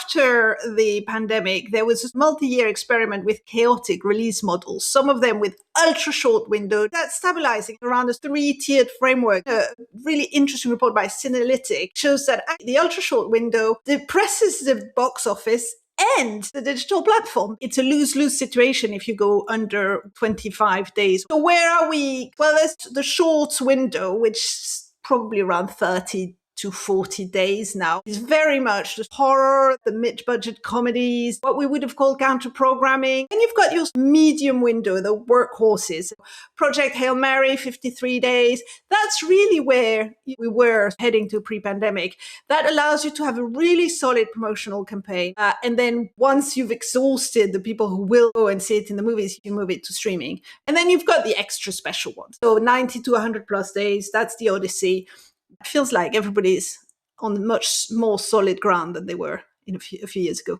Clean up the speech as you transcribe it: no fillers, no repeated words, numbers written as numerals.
after the pandemic, there was a multi-year experiment with chaotic release models, some of them with ultra short window that's stabilizing around a 3-tiered framework. A really interesting report by Synalytic shows that the ultra short window depresses the box office and the digital platform. It's a lose-lose situation if you go under 25 days. So where are we? Well, there's the short window, which is probably around 30 to 40 days now. It's very much the horror, the mid-budget comedies, what we would have called counter-programming. And you've got your medium window, the workhorses. Project Hail Mary, 53 days. That's really where we were heading to pre-pandemic. That allows you to have a really solid promotional campaign. And then once you've exhausted the people who will go and see it in the movies, you move it to streaming. And then you've got the extra special ones. So 90 to 100 plus days, that's the Odyssey. It feels like everybody's on much more solid ground than they were a few years ago.